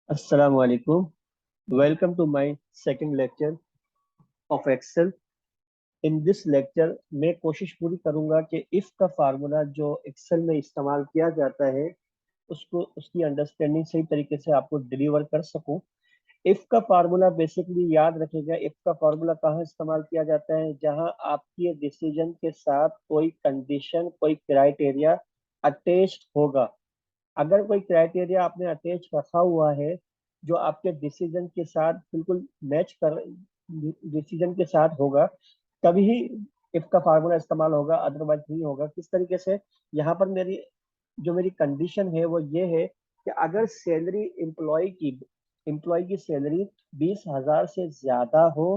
Assalamu alaikum. Welcome to my second lecture of Excel. In this lecture मैं कोशिश पूरी करूंगा कि इफ का फार्मूला जो एक्सेल में इस्तेमाल किया जाता है उसको उसकी अंडरस्टैंडिंग सही तरीके से आपको डिलीवर कर सकूं। इफ का फार्मूला बेसिकली याद रखिएगा, इफ का फार्मूला कहाँ इस्तेमाल किया जाता है? जहां आपकी डिसीजन के साथ कोई कंडीशन, कोई क्राइटेरिया अटैच्ड होगा। अगर कोई क्राइटेरिया आपने अटैच रखा हुआ है जो आपके डिसीजन के साथ बिल्कुल मैच कर डिसीजन के साथ होगा, तभी इफ का फार्मूला इस्तेमाल होगा, अदरवाइज नहीं होगा। किस तरीके से? यहाँ पर मेरी कंडीशन है वो ये है कि अगर सैलरी एम्प्लॉय की सैलरी 20,000 से ज्यादा हो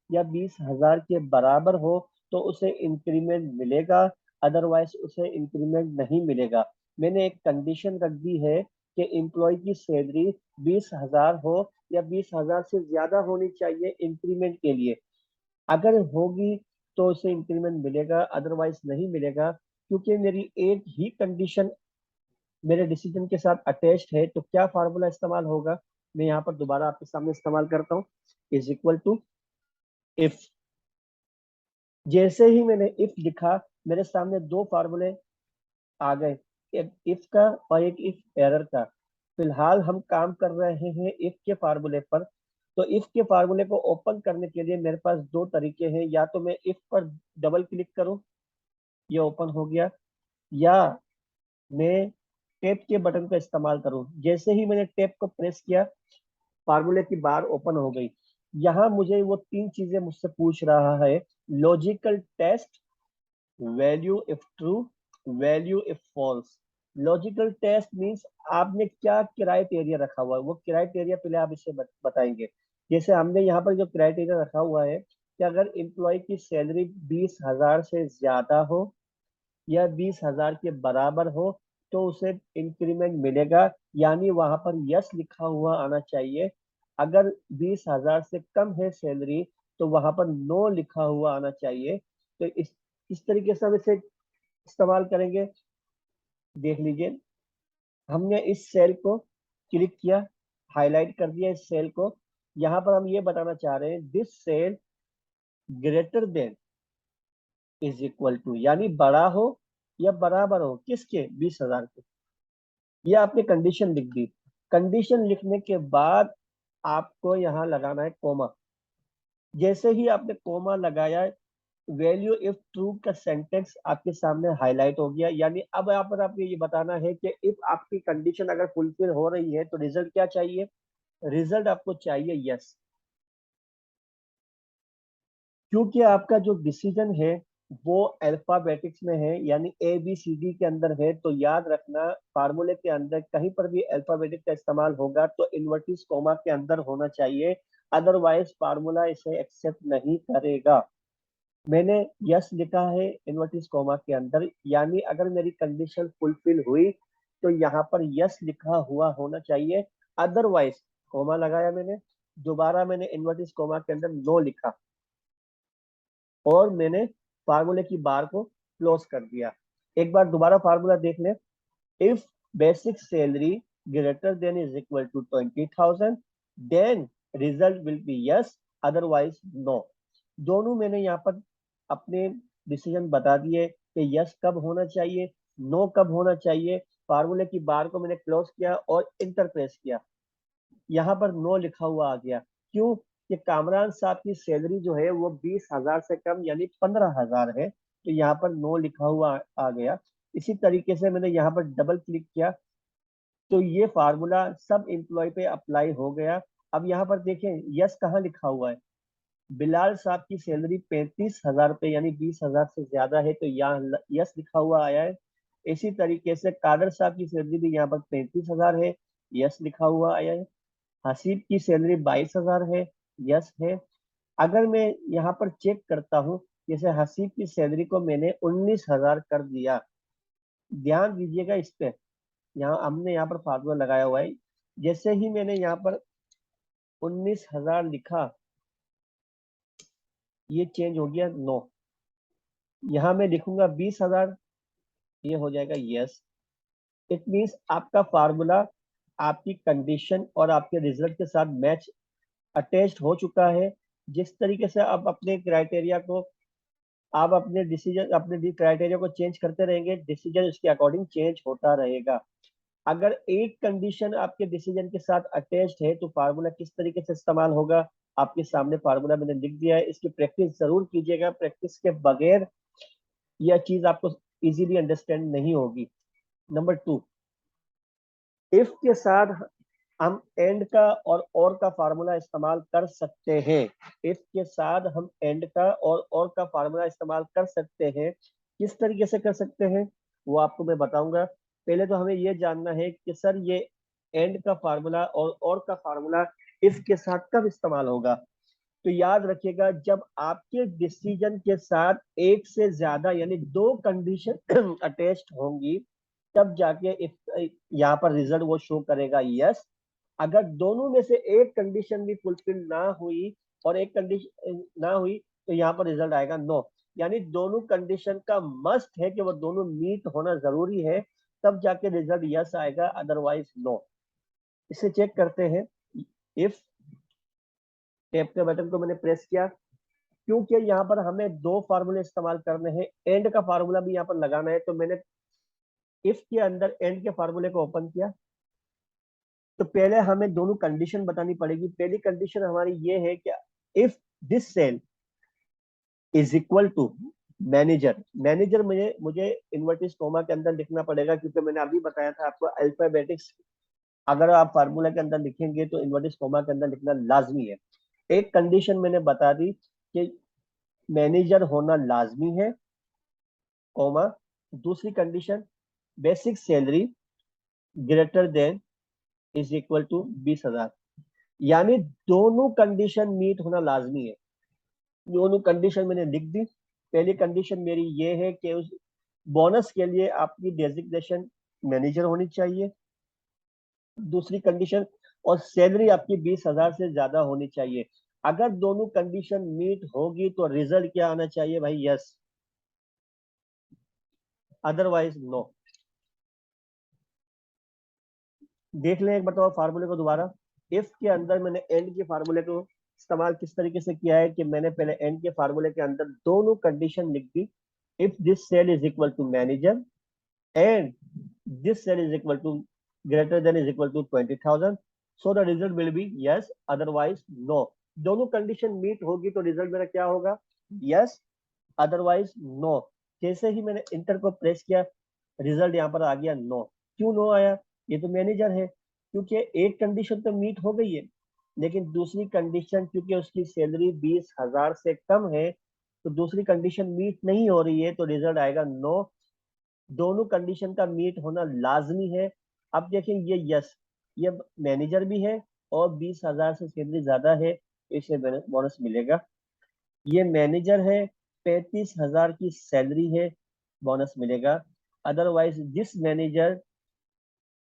या 20,000 के बराबर हो तो उसे इंक्रीमेंट मिलेगा, अदरवाइज उसे इंक्रीमेंट नहीं मिलेगा। मैंने एक कंडीशन रख दी है कि एम्प्लॉय की सैलरी 20,000 हो या 20,000 से ज्यादा होनी चाहिए इंक्रीमेंट के लिए। अगर होगी तो उसे इंक्रीमेंट मिलेगा, अदरवाइज नहीं मिलेगा। क्योंकि मेरी एक ही कंडीशन मेरे डिसीजन के साथ अटैच्ड है तो क्या फार्मूला इस्तेमाल होगा? मैं यहाँ पर दोबारा आपके सामने इस्तेमाल करता हूँ, इज इक्वल टू इफ। जैसे ही मैंने इफ लिखा, मेरे सामने दो फार्मूले आ गए, एक इफ का और एक इफ एरर का। फिलहाल हम काम कर रहे हैं इफ के फार्मूले पर। तो इफ के फार्मूले को ओपन करने के लिए मेरे पास दो तरीके हैं, या तो मैं इफ पर डबल क्लिक करूं, ये ओपन हो गया, या मैं टैब के बटन का इस्तेमाल करूं। जैसे ही मैंने टैब को प्रेस किया, फार्मूले की बार ओपन हो गई। यहाँ मुझे वो तीन चीजें मुझसे पूछ रहा है: logical test, value if true, value if false. Logical test means आपने क्या क्राइटेरिया रखा हुआ है, वो क्राइटेरिया पहले आप इसे बताएंगे। जैसे हमने यहाँ पर जो क्राइटेरिया रखा हुआ है कि अगर एम्प्लॉय की सैलरी 20,000 से ज्यादा हो या 20,000 के बराबर हो तो उसे इंक्रीमेंट मिलेगा, यानी वहां पर यस लिखा हुआ आना चाहिए। अगर 20,000 से कम है सैलरी तो वहां पर नो लिखा हुआ आना चाहिए। तो इस तरीके से हम इसे इस्तेमाल करेंगे। देख लीजिए, हमने इस सेल को क्लिक किया, हाईलाइट कर दिया इस सेल को। यहाँ पर हम ये बताना चाह रहे हैं this cell greater than is equal to, यानी बड़ा हो या बराबर हो किसके? 20,000 के। ये आपने कंडीशन लिख दी। कंडीशन लिखने के बाद आपको यहाँ लगाना है कोमा। जैसे ही आपने कोमा लगाया, वैल्यू इफ ट्रू का सेंटेंस आपके सामने हाईलाइट हो गया। यानी अब यहाँ पर आपको ये बताना है कि इफ आपकी कंडीशन अगर फुलफिल हो रही है तो रिजल्ट क्या चाहिए? रिजल्ट आपको चाहिए यस। क्योंकि आपका जो डिसीजन है वो अल्फाबेटिक्स में है, यानी ए बी सी डी के अंदर है, तो याद रखना फार्मूले के अंदर कहीं पर भी अल्फाबेटिक का इस्तेमाल होगा तो इन्वर्टिस कोमा के अंदर होना चाहिए, अदरवाइज फार्मूला इसे एक्सेप्ट नहीं करेगा। मैंने यस लिखा है इन्वर्टिस कोमा के अंदर, यानी अगर मेरी कंडीशन फुलफिल हुई तो यहाँ पर यस लिखा हुआ होना चाहिए, अदरवाइज कोमा लगाया मैंने, दोबारा मैंने इन्वर्टिस कोमा के अंदर नो लिखा और मैंने फार्मूले की बार को क्लोज कर दिया। एक बार दोबारा फार्मूला देख लें। If basic salary greater than is equal to 20,000 then result will be yes, otherwise no. दोनों मैंने यहाँ पर अपने डिसीजन बता दिए कि यस कब होना चाहिए, नो कब होना चाहिए। फार्मूले की बार को मैंने क्लोज किया और इंटर प्रेस किया, यहाँ पर नो लिखा हुआ आ गया। क्यों? कि कामरान साहब की सैलरी जो है वो 20,000 से कम यानी 15,000 है, तो यहाँ पर नो लिखा हुआ आ गया। इसी तरीके से मैंने यहाँ पर डबल क्लिक किया तो ये फार्मूला सब एम्प्लॉय पे अप्लाई हो गया। अब यहाँ पर देखें यस कहाँ लिखा हुआ है? बिलाल साहब की सैलरी 35,000 पे यानी 20,000 से ज्यादा है तो यहाँ यस लिखा हुआ आया है। इसी तरीके से कादर साहब की सैलरी भी यहाँ पर 35,000 है, यस लिखा हुआ आया है। हसीब की सैलरी 22,000 है, यस है। अगर मैं यहाँ पर चेक करता हूँ, जैसे हसीब की सैलरी को मैंने 19,000 कर दिया, ध्यान दीजिएगा इस पे, यहाँ हमने यहाँ पर फार्मूला लगाया हुआ है। जैसे ही मैंने यहाँ पर 19,000 लिखा, ये चेंज हो गया नो। यहाँ मैं लिखूंगा 20,000, ये हो जाएगा यस। इट मीन्स आपका फार्मूला आपकी कंडीशन और आपके रिजल्ट के साथ मैच अटैच्ड हो चुका है। जिस तरीके से आप अपने क्राइटेरिया को, आप अपने डिसीजन, अपने क्राइटेरिया को चेंज करते रहेंगे, डिसीजन उसके अकॉर्डिंग चेंज होता रहेगा। अगर एक कंडीशन आपके डिसीजन के साथ अटैच्ड है तो फार्मूला किस तरीके से इस्तेमाल होगा, आपके सामने फार्मूला मैंने लिख दिया है। इसकी प्रैक्टिस जरूर कीजिएगा, प्रैक्टिस के बगैर यह चीज आपको इजीली अंडरस्टैंड नहीं होगी। नंबर 2, इफ के साथ हम एंड का और का फार्मूला इस्तेमाल कर सकते हैं। इफ के साथ हम एंड का और का फार्मूला इस्तेमाल कर सकते हैं। किस तरीके से कर सकते हैं वो आपको मैं बताऊंगा। पहले तो हमें ये जानना है कि सर ये एंड का फार्मूला और का फार्मूला इफ के साथ कब इस्तेमाल होगा। तो याद रखिएगा, जब आपके डिसीजन के साथ एक से ज्यादा यानी दो कंडीशन अटैच्ड होंगी, तब जाके इफ यहाँ पर रिजल्ट वो शो करेगा यस। अगर दोनों में से एक कंडीशन भी फुलफिल ना हुई और एक कंडीशन ना हुई तो यहाँ पर रिजल्ट आएगा नो। यानी दोनों कंडीशन का मस्ट है कि वो दोनों मीट होना जरूरी है, तब जाके रिजल्ट यस आएगा, अदरवाइज नो। इसे चेक करते हैं। इफ टैप के बटन को मैंने प्रेस किया, क्योंकि यहाँ पर हमें दो फार्मूले इस्तेमाल करने हैं, एंड का फार्मूला भी यहाँ पर लगाना है, तो मैंने इफ के अंदर एंड के फार्मूले को ओपन किया। तो पहले हमें दोनों कंडीशन बतानी पड़ेगी। पहली कंडीशन हमारी ये है कि if this cell is equal to manager. Manager मुझे मुझे इन्वर्टेड कॉमा के अंदर लिखना पड़ेगा, क्योंकि मैंने अभी बताया था आपको अल्फाबेटिक्स अगर आप फार्मूला के अंदर लिखेंगे तो इन्वर्टेड कॉमा के अंदर लिखना लाजमी है। एक कंडीशन मैंने बता दी कि मैनेजर होना लाजमी है, कॉमा। दूसरी condition, basic salary greater than is equal to 20,000। यानी दोनों कंडीशन मीट होना लाजमी है। दोनों कंडीशन मैंने लिख दी। पहली कंडीशन मेरी ये है कि उस बोनस के लिए आपकी डेजिग्नेशन मैनेजर होनी चाहिए। दूसरी कंडीशन, और सैलरी आपकी 20,000 से ज्यादा होनी चाहिए। अगर दोनों कंडीशन मीट होगी तो रिजल्ट क्या आना चाहिए भाई, यस, अदरवाइज नो। देख लें एक बताओ फार्मूले को दोबारा। इफ के अंदर मैंने एंड के फार्मूले को इस्तेमाल किस तरीके से किया है कि मैंने पहले एंड के फार्मूले के अंदर दोनों कंडीशन लिख दी। If this cell is equal to manager and this cell is equal to greater than is equal to 20,000, so the result will be yes, otherwise no. दोनों कंडीशन मीट होगी तो रिजल्ट मेरा क्या होगा, यस, अदरवाइज नो। जैसे ही मैंने inter को press किया, रिजल्ट यहाँ पर आ गया नो। क्यों नो आया, ये तो मैनेजर है। क्योंकि एक कंडीशन तो मीट हो गई है, लेकिन दूसरी कंडीशन क्योंकि उसकी सैलरी 20,000 से कम है, तो दूसरी कंडीशन मीट नहीं हो रही है, तो रिजल्ट आएगा नो। दोनों कंडीशन का मीट होना लाजमी है। अब देखें ये यस, ये मैनेजर भी है और 20,000 से सैलरी ज्यादा है, इसे बोनस मिलेगा। ये मैनेजर है, 35,000 की सैलरी है, बोनस मिलेगा। Otherwise this manager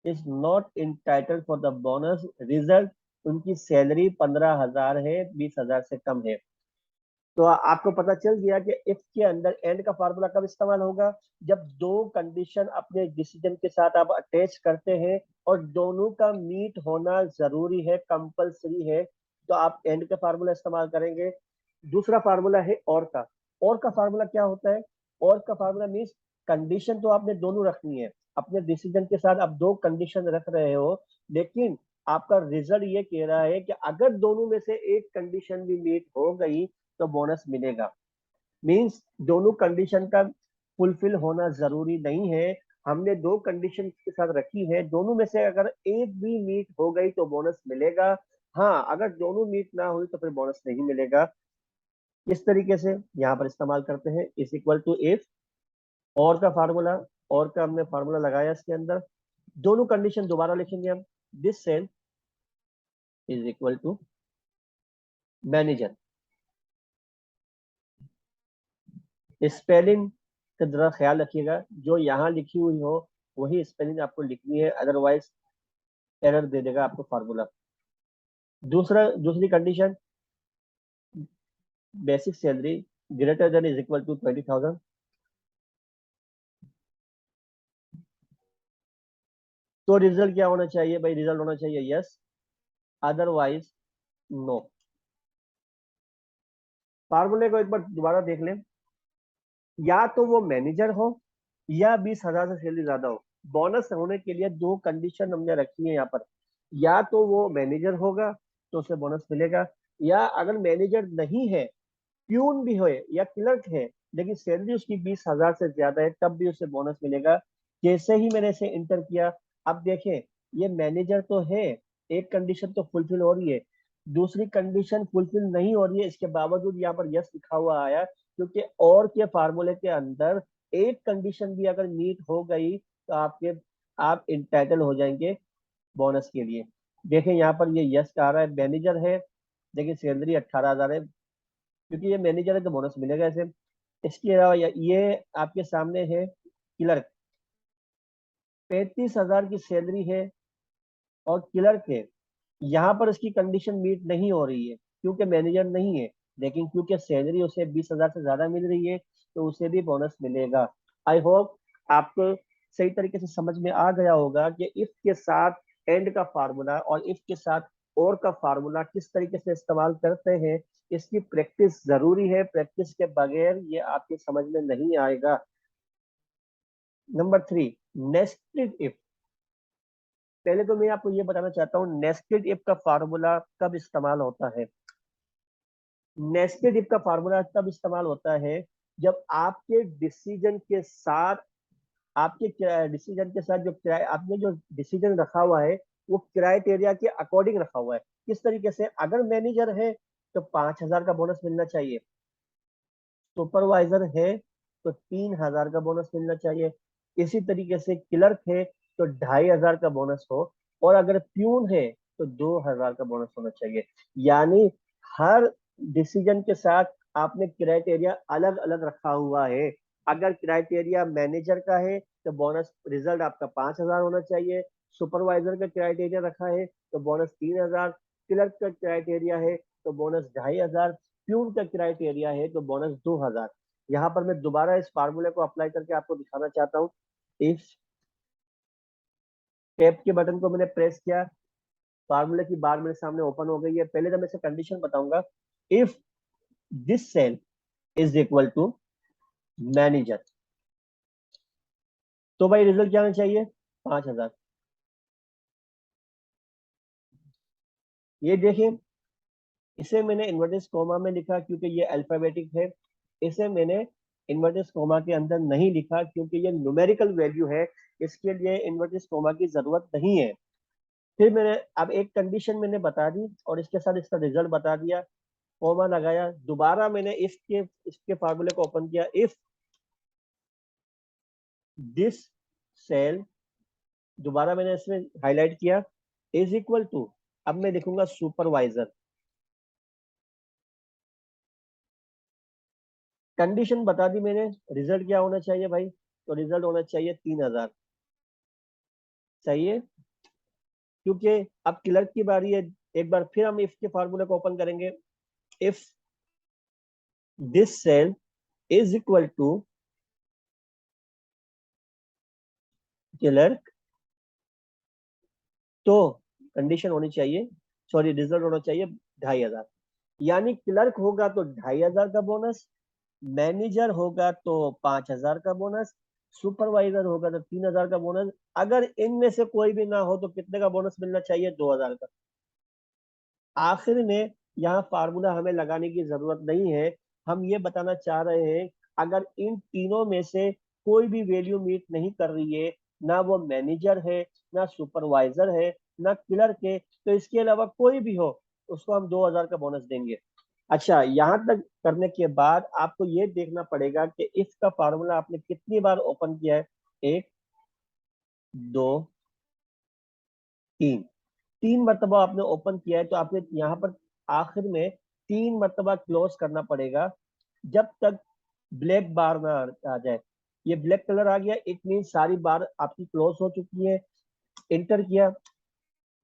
is not entitled for the bonus, result उनकी सैलरी 15,000 है, 20,000 से कम है। तो आपको पता चल गया कि इफ के अंदर एंड का फार्मूला कब इस्तेमाल होगा, जब दो कंडीशन अपने डिसीजन के साथ आप अटैच करते हैं और दोनों का मीट होना जरूरी है, कंपलसरी है, तो आप एंड का फार्मूला इस्तेमाल करेंगे। दूसरा फार्मूला है और का फार्मूला क्या होता है, और का फार्मूला मीन्स कंडीशन तो आपने दोनों रखनी है। अपने डिसीजन के साथ आप दो कंडीशन रख रहे हो, लेकिन आपका रिजल्ट ये कह रहा है कि अगर दोनों में से एक कंडीशन भी मीट हो गई तो बोनस मिलेगा। मीन्स दोनों कंडीशन का फुलफिल होना जरूरी नहीं है। हमने दो कंडीशन के साथ रखी है, दोनों में से अगर एक भी मीट हो गई तो बोनस मिलेगा। हाँ, अगर दोनों मीट ना हुई तो फिर बोनस नहीं मिलेगा। इस तरीके से यहाँ पर इस्तेमाल करते हैं इज इक्वल टू इफ, और का फार्मूला, और का हमने फार्मूला लगाया इसके अंदर। दोनों कंडीशन दोबारा लिखेंगे हम। This cell is equal to manager. Spelling का जरा ख्याल रखिएगा, जो यहाँ लिखी हुई हो वही स्पेलिंग आपको लिखनी है, अदरवाइज एरर दे देगा आपको फार्मूला। दूसरी condition, basic salary greater than is equal to 20,000। तो रिजल्ट क्या होना चाहिए भाई? रिजल्ट होना चाहिए यस, अदरवाइज नो। फार्मूले को एक बार दोबारा देख लें। या तो वो मैनेजर हो या 20,000 से सैलरी ज्यादा हो। बोनस होने के लिए दो कंडीशन हमने रखी है यहाँ पर। या तो वो मैनेजर होगा तो उसे बोनस मिलेगा, या अगर मैनेजर नहीं है, प्यून भी हो या क्लर्क है, लेकिन सैलरी उसकी 20,000 से ज्यादा है, तब भी उसे बोनस मिलेगा। जैसे ही मैंने इसे इंटर किया, अब देखें, ये मैनेजर तो है, एक कंडीशन तो फुलफिल हो रही है, दूसरी कंडीशन फुलफिल नहीं हो रही है, इसके बावजूद यहाँ पर यस लिखा हुआ आया, क्योंकि और के फार्मूले के अंदर एक कंडीशन भी अगर मीट हो गई तो आप इंटाइटल हो जाएंगे बोनस के लिए। देखें यहाँ पर ये यस कह रहा है, मैनेजर है लेकिन सैलरी 18,000 है, क्योंकि ये मैनेजर है तो बोनस मिलेगा ऐसे। इसके अलावा ये आपके सामने है क्लर्क, 35,000 की सैलरी है और क्लर्क है। यहाँ पर इसकी कंडीशन मीट नहीं हो रही है क्योंकि मैनेजर नहीं है, लेकिन क्योंकि सैलरी उसे 20,000 से ज्यादा मिल रही है तो उसे भी बोनस मिलेगा। आई होप आपको सही तरीके से समझ में आ गया होगा कि इफ के साथ एंड का फार्मूला और इफ के साथ और का फार्मूला किस तरीके से इस्तेमाल करते हैं। इसकी प्रैक्टिस जरूरी है, प्रैक्टिस के बगैर ये आपके समझ में नहीं आएगा। Number 3, nested if. पहले तो मैं आपको ये बताना चाहता हूँ नेस्टेड इफ का फार्मूला कब इस्तेमाल होता है। नेस्टेड इफ का फार्मूला तब इस्तेमाल होता है जब आपके डिसीजन के साथ, आपके डिसीजन के साथ आपने जो डिसीजन रखा हुआ है वो क्राइटेरिया के अकॉर्डिंग रखा हुआ है। किस तरीके से? अगर मैनेजर है तो 5,000 का बोनस मिलना चाहिए, सुपरवाइजर है तो 3,000 का बोनस मिलना चाहिए, इसी तरीके से क्लर्क है तो 2,500 का बोनस हो, और अगर प्यून है तो 2,000 का बोनस होना चाहिए। यानी हर डिसीजन के साथ आपने क्राइटेरिया अलग अलग रखा हुआ है। अगर क्राइटेरिया मैनेजर का है तो बोनस रिजल्ट आपका 5,000 होना चाहिए, सुपरवाइजर का क्राइटेरिया रखा है तो बोनस 3,000, क्लर्क का क्राइटेरिया है तो बोनस 2,500, प्यून का क्राइटेरिया है तो बोनस 2,000। यहाँ पर मैं दोबारा इस फार्मूले को अप्लाई करके आपको दिखाना चाहता हूँ। इस टैब के बटन को मैंने प्रेस किया, फार्मूले की बार मेरे सामने ओपन हो गई है। पहले तो मैं इसे कंडीशन बताऊंगा, if this cell is equal to manager, तो भाई रिजल्ट क्या आना चाहिए? 5,000। ये देखिए, इसे मैंने इन्वर्टेड कॉमा में लिखा क्योंकि ये अल्फाबेटिक है। इसे मैंने इन्वर्टेड कॉमा के अंदर नहीं लिखा क्योंकि ये न्यूमेरिकल वैल्यू है, इसके लिए इन्वर्टेड कॉमा की जरूरत नहीं है। फिर मैंने अब एक कंडीशन मैंने बता दी और इसके साथ इसका रिजल्ट बता दिया, कॉमा लगाया, दोबारा मैंने इसके फार्मूले को ओपन किया, इफ दिस सेल, दोबारा मैंने इसमें हाईलाइट किया, इज इक्वल टू, अब मैं लिखूंगा सुपरवाइजर। कंडीशन बता दी मैंने, रिजल्ट क्या होना चाहिए भाई? तो रिजल्ट होना चाहिए 3,000। सही है, क्योंकि अब क्लर्क की बारी है। एक बार फिर हम इफ के फार्मूले को ओपन करेंगे, if this cell is equal to clerk, तो कंडीशन होनी चाहिए, सॉरी रिजल्ट होना चाहिए 2,500। यानी क्लर्क होगा तो 2,500 का बोनस, मैनेजर होगा तो 5,000 का बोनस, सुपरवाइजर होगा तो 3,000 का बोनस। अगर इनमें से कोई भी ना हो तो कितने का बोनस मिलना चाहिए? 2,000 का। आखिर में यहाँ फार्मूला हमें लगाने की जरूरत नहीं है, हम ये बताना चाह रहे हैं अगर इन तीनों में से कोई भी वैल्यू मीट नहीं कर रही है, ना वो मैनेजर है, ना सुपरवाइजर है, ना क्लर्क है, तो इसके अलावा कोई भी हो उसको हम 2,000 का बोनस देंगे। अच्छा, यहाँ तक करने के बाद आपको ये देखना पड़ेगा कि इफ का फार्मूला आपने कितनी बार ओपन किया है। एक, दो, तीन, 3 मरतबा आपने ओपन किया है, तो आपने यहाँ पर आखिर में 3 मरतबा क्लोज करना पड़ेगा जब तक ब्लैक बार ना आ जाए। ये ब्लैक कलर आ गया, इट मीन सारी बार आपकी क्लोज हो चुकी है। इंटर किया,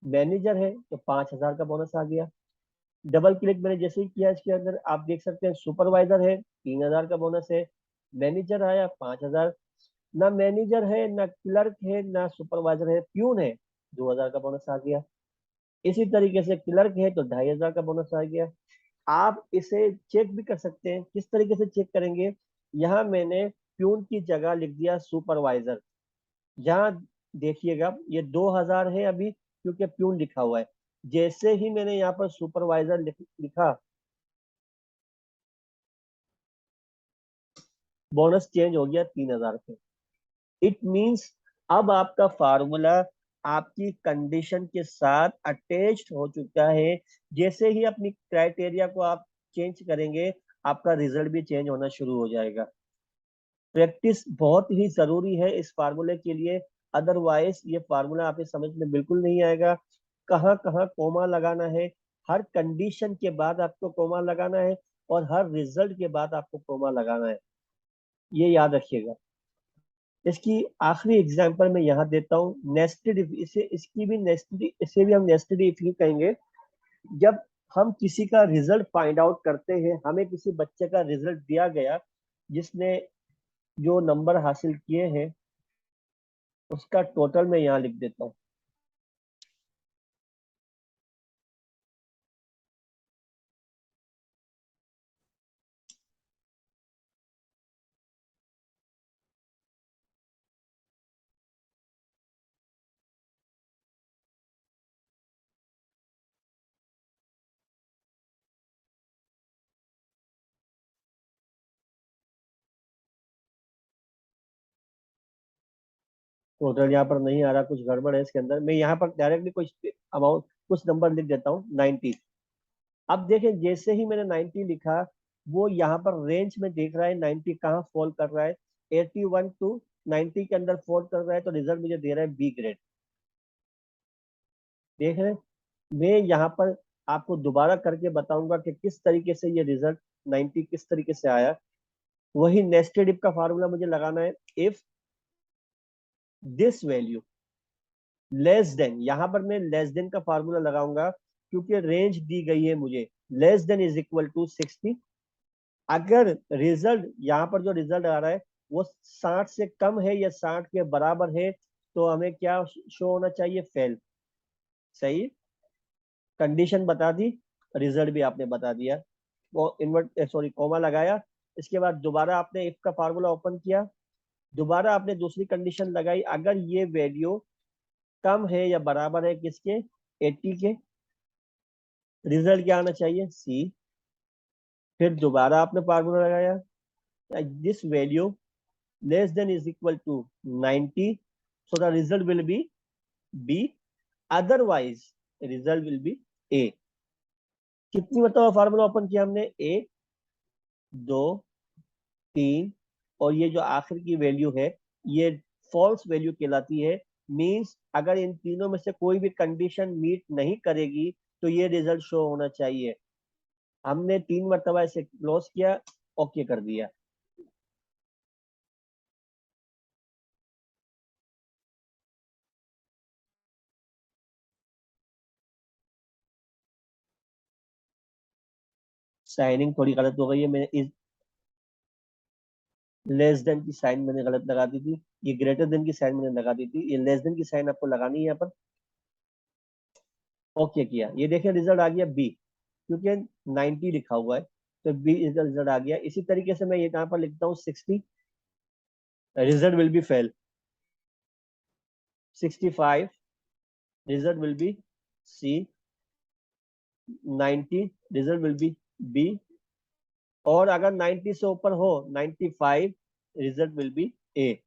मैनेजर है तो 5,000 का बोनस आ गया। डबल क्लिक मैंने जैसे ही किया इसके अंदर, आप देख सकते हैं सुपरवाइजर है 3,000 का बोनस है, मैनेजर आया 5,000, ना मैनेजर है, ना क्लर्क है, ना सुपरवाइजर है, प्यून है, 2,000 का बोनस आ गया। इसी तरीके से क्लर्क है तो 2,500 का बोनस आ गया। आप इसे चेक भी कर सकते हैं। किस तरीके से चेक करेंगे? यहाँ मैंने प्यून की जगह लिख दिया सुपरवाइजर। यहाँ देखिएगा ये 2,000 है अभी, क्योंकि प्यून लिखा हुआ है। जैसे ही मैंने यहाँ पर सुपरवाइजर लिखा, बोनस चेंज हो गया 3,000 पे। इट मीन्स अब आपका फार्मूला आपकी कंडीशन के साथ अटैच्ड हो चुका है। जैसे ही अपनी क्राइटेरिया को आप चेंज करेंगे, आपका रिजल्ट भी चेंज होना शुरू हो जाएगा। प्रैक्टिस बहुत ही जरूरी है इस फार्मूले के लिए, अदरवाइज ये फार्मूला आपके समझ में बिल्कुल नहीं आएगा। कहाँ कहाँ कोमा लगाना है, हर कंडीशन के बाद आपको कोमा लगाना है, और हर रिजल्ट के बाद आपको कोमा लगाना है, ये याद रखिएगा। इसकी आखिरी एग्जांपल मैं यहाँ देता हूँ, नेस्टेड इफ। इसे इसकी भी नेस्टेड, इसे भी हम नेस्टेड इफ ही कहेंगे। जब हम किसी का रिजल्ट फाइंड आउट करते हैं, हमें किसी बच्चे का रिजल्ट दिया गया जिसने जो नंबर हासिल किए हैं, उसका टोटल मैं यहाँ लिख देता हूँ। टोटल यहाँ पर नहीं आ रहा, कुछ गड़बड़ है इसके अंदर। मैं यहाँ पर डायरेक्टली कुछ अमाउंट, कुछ नंबर लिख देता हूँ, 90। अब देखें, जैसे ही मैंने 90 लिखा, वो यहाँ पर रेंज में देख रहा है 90 कहाँ फॉल कर रहा है। 81 टू 90 के अंदर फॉल कर रहा है, तो रिजल्ट मुझे दे रहा है बी ग्रेड। देख रहे हैं? मैं यहाँ पर आपको दोबारा करके बताऊंगा कि किस तरीके से ये रिजल्ट 90 किस तरीके से आया। वही नेस्टेड इफ का फार्मूला मुझे लगाना है। If this value less then, यहाँ पर मैं लेस देन का फार्मूला लगाऊंगा, क्योंकि रेंज दी गई है मुझे। Less than is equal to 60। अगर रिजल्ट, यहाँ पर जो रिजल्ट आ रहा है वो 60 से कम है या 60 के बराबर है, तो हमें क्या शो होना चाहिए? फेल। सही, कंडीशन बता दी, रिजल्ट भी आपने बता दिया। वो इन्वर्ट सॉरी कोमा लगाया। इसके बाद दोबारा आपने इफ का फार्मूला ओपन किया, दोबारा आपने दूसरी कंडीशन लगाई, अगर ये वैल्यू कम है या बराबर है किसके? 80 के। रिजल्ट क्या आना चाहिए? सी। फिर दोबारा आपने फार्मूला लगाया, this value less than is equal to 90, so the result will be B, otherwise result will be A। कितनी मतलब फार्मूला ओपन किया हमने? 1, 2, 3, और ये जो आखिर की वैल्यू है, ये फॉल्स वैल्यू कहलाती है। मींस अगर इन तीनों में से कोई भी कंडीशन मीट नहीं करेगी, तो ये रिजल्ट शो होना चाहिए। हमने 3 मरतबा इसे क्लोज किया, ओके कर दिया। साइनिंग थोड़ी गलत हो गई है, मैंने इस लेस देन की साइन मैंने गलत लगा दी थी। ये ग्रेटर देन की साइन मैंने लगा दी थी, ये लेस देन की साइन आपको लगानी है यहाँ पर। ओके किया, ये देखिए रिजल्ट आ गया बी, क्योंकि 90 लिखा हुआ है, तो बी इसका रिजल्ट आ गया। इसी तरीके से मैं ये यहाँ पर लिखता हूँ 60, result will be fail. 65, result will be C. 90, result will be B. और अगर 90 से ऊपर हो, 95, result will be A.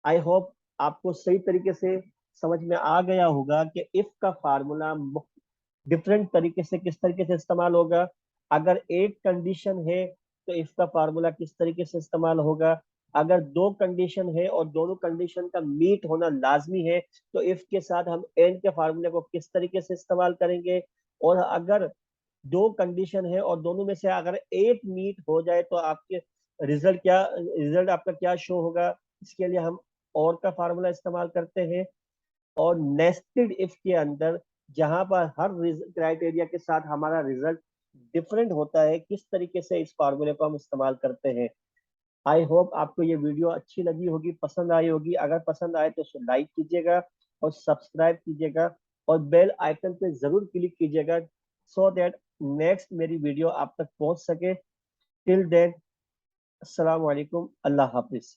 I hope आपको सही तरीके से समझ में आ गया होगा कि इफ का फार्मूला डिफरेंट तरीके से किस तरीके से इस्तेमाल होगा। अगर एक कंडीशन है तो इफ का फार्मूला किस तरीके से इस्तेमाल होगा। अगर दो कंडीशन है और दोनों कंडीशन का मीट होना लाजमी है, तो इफ के साथ हम एंड के फार्मूले को किस तरीके से इस्तेमाल करेंगे। और अगर दो कंडीशन है और दोनों में से अगर एक मीट हो जाए, तो आपके रिजल्ट आपका क्या शो होगा। इसके लिए हम और का फार्मूला इस्तेमाल करते हैं। और नेस्टेड इफ के अंदर, जहां पर हर क्राइटेरिया के साथ हमारा रिजल्ट डिफरेंट होता है, किस तरीके से इस फार्मूले को हम इस्तेमाल करते हैं। आई होप आपको ये वीडियो अच्छी लगी होगी, पसंद आई होगी। अगर पसंद आए तो उसे लाइक कीजिएगा और सब्सक्राइब कीजिएगा और बेल आइकन पे जरूर क्लिक कीजिएगा, सो दैट नेक्स्ट मेरी वीडियो आप तक पहुंच सके। टिल देन, अस्सलाम वालेकुम, अल्लाह हाफिज।